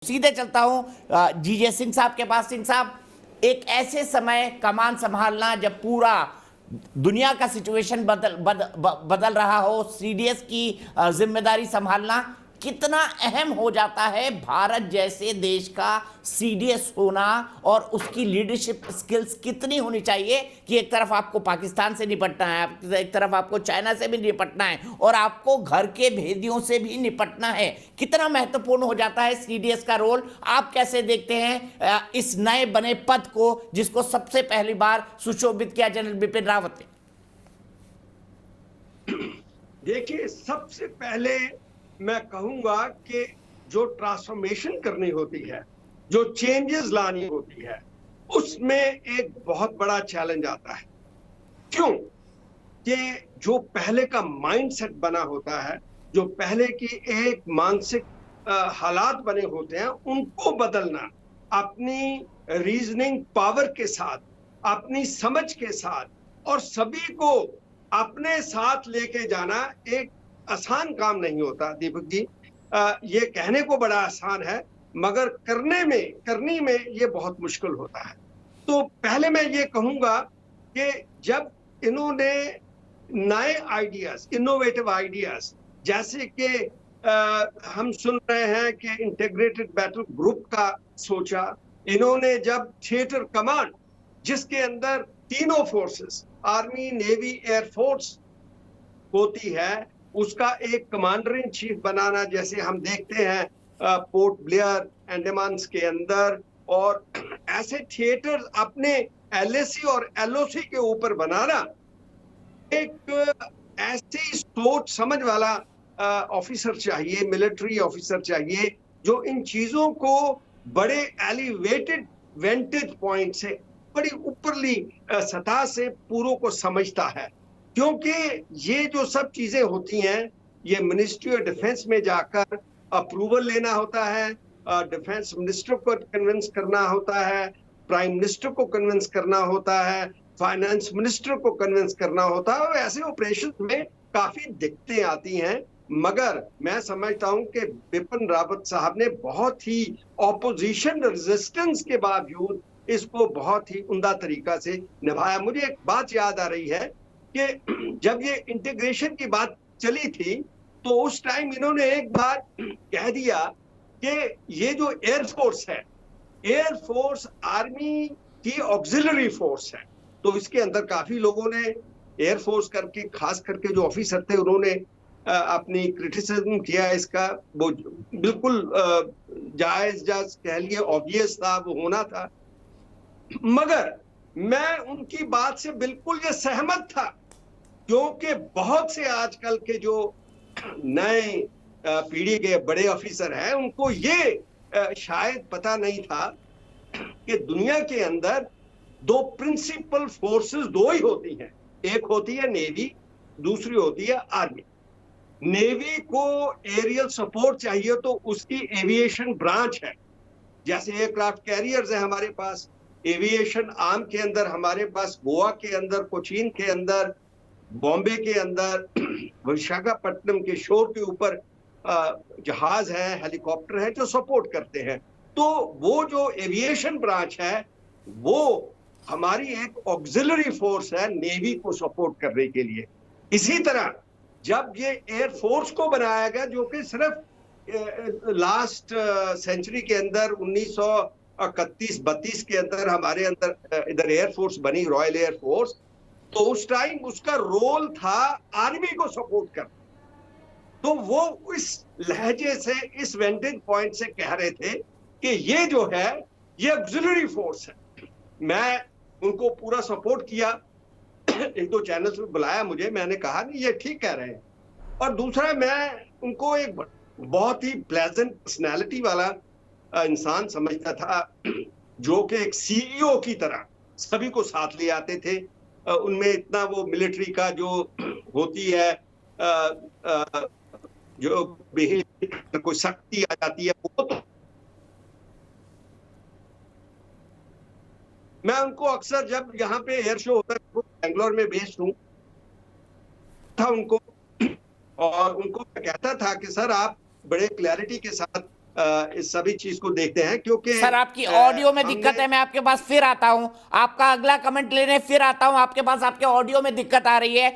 सीधे चलता हूं जीजे सिंह साहब के पास। सिंह साहब, एक ऐसे समय कमान संभालना जब पूरा दुनिया का सिचुएशन बदल रहा हो, सीडीएस की जिम्मेदारी संभालना कितना अहम हो जाता है। भारत जैसे देश का सीडीएस होना और उसकी लीडरशिप स्किल्स कितनी होनी चाहिए कि एक तरफ आपको पाकिस्तान से निपटना है, एक तरफ आपको चाइना से भी निपटना है और आपको घर के भेदियों से भी निपटना है। कितना महत्वपूर्ण हो जाता है सीडीएस का रोल। आप कैसे देखते हैं इस नए बने पद को, जिसको सबसे पहली बार सुशोभित किया जनरल बिपिन रावत ने? देखिए, सबसे पहले मैं कहूंगा कि जो ट्रांसफॉर्मेशन करनी होती है, जो चेंजेस लानी होती है, उसमें एक बहुत बड़ा चैलेंज आता है। क्यों? कि जो पहले का माइंडसेट बना होता है, जो पहले की एक मानसिक हालात बने होते हैं, उनको बदलना अपनी रीजनिंग पावर के साथ, अपनी समझ के साथ और सभी को अपने साथ लेके जाना एक आसान काम नहीं होता दीपक जी। ये कहने को बड़ा आसान है, मगर करने में ये बहुत मुश्किल होता है। तो पहले मैं ये कहूंगा कि जब इन्होंने नए आइडियाज, इनोवेटिव आइडियाज, जैसे कि हम सुन रहे हैं कि इंटीग्रेटेड बैटल ग्रुप का सोचा, इन्होंने जब थिएटर कमांड, जिसके अंदर तीनों फोर्सेस, आर्मी, नेवी, एयरफोर्स होती है, उसका एक कमांडर इन चीफ बनाना, जैसे हम देखते हैं पोर्ट ब्लेयर, अंडमान के अंदर, और ऐसे थिएटर अपने एलएसी और एलओसी के ऊपर बनाना, एक ऐसी सोच समझ वाला ऑफिसर चाहिए, मिलिट्री ऑफिसर चाहिए, जो इन चीजों को बड़े एलिवेटेड वेंटेज पॉइंट से, बड़ी ऊपरली सतह से पूरों को समझता है। क्योंकि ये जो सब चीजें होती हैं, ये मिनिस्ट्री ऑफ डिफेंस में जाकर अप्रूवल लेना होता है, डिफेंस मिनिस्टर को कन्विंस करना होता है, प्राइम मिनिस्टर को कन्विंस करना होता है, फाइनेंस मिनिस्टर को कन्विंस करना होता है, और ऐसे ऑपरेशन में काफी दिक्कतें आती हैं। मगर मैं समझता हूं कि बिपिन रावत साहब ने बहुत ही ऑपोजिशन रेजिस्टेंस के बावजूद इसको बहुत ही उम्दा तरीका से निभाया। मुझे एक बात याद आ रही है कि जब ये इंटीग्रेशन की बात चली थी, तो उस टाइम इन्होंने एक बार कह दिया कि ये जो एयरफोर्स है, एयरफोर्स आर्मी की ऑक्सिलरी फोर्स है। तो इसके अंदर काफी लोगों ने एयरफोर्स करके, खास करके जो ऑफिसर थे, उन्होंने अपनी क्रिटिसिज्म किया इसका। वो बिल्कुल जायज कह लिए, ऑब्वियस था, वो होना था। मगर मैं उनकी बात से बिल्कुल ये सहमत था, क्योंकि बहुत से आजकल के जो नए पीढ़ी के बड़े ऑफिसर हैं, उनको ये शायद पता नहीं था कि दुनिया के अंदर दो प्रिंसिपल फोर्सेस दो ही होती हैं। एक होती है नेवी, दूसरी होती है आर्मी। नेवी को एरियल सपोर्ट चाहिए, तो उसकी एविएशन ब्रांच है, जैसे एयरक्राफ्ट कैरियर्स है हमारे पास। एविएशन आर्म के अंदर हमारे पास गोवा के अंदर, कोचीन के अंदर, बॉम्बे के अंदर, विशाखापट्टनम के शोर के ऊपर जहाज है, हेलीकॉप्टर है, जो सपोर्ट करते हैं। तो वो जो एविएशन ब्रांच है, वो हमारी एक ऑक्सिलरी फोर्स है नेवी को सपोर्ट करने के लिए। इसी तरह जब ये एयरफोर्स को बनाया गया, जो कि सिर्फ लास्ट सेंचुरी के अंदर 1931-32 के अंदर हमारे अंदर इधर एयरफोर्स बनी, रॉयल एयरफोर्स, तो उस टाइम उसका रोल था आर्मी को सपोर्ट करना। तो वो इस लहजे से, इस वेंटेज पॉइंट से कह रहे थे कि ये जो है, ये ऑक्सिलरी फोर्स है। मैं उनको पूरा सपोर्ट किया। एक दो चैनल्स में बुलाया मुझे, मैंने कहा नहीं, ये ठीक कह रहे हैं। और दूसरा, मैं उनको एक बहुत ही प्लेजेंट पर्सनैलिटी वाला इंसान समझता था, जो कि एक सीईओ की तरह सभी को साथ ले आते थे। उनमें इतना वो मिलिट्री का जो होती है, जो बिहेवियर, कोई शक्ति आ जाती है, वो तो मैं उनको अक्सर, जब यहाँ पे एयर शो होता है, बेंगलोर में बेस्ड हूँ था उनको, और उनको मैं कहता था कि सर, आप बड़े क्लैरिटी के साथ इस सभी चीज को देखते हैं, क्योंकि सर आपकी ऑडियो में दिक्कत है, मैं आपके पास फिर आता हूं, आपका अगला कमेंट लेने फिर आता हूं आपके पास, आपके ऑडियो में दिक्कत आ रही है।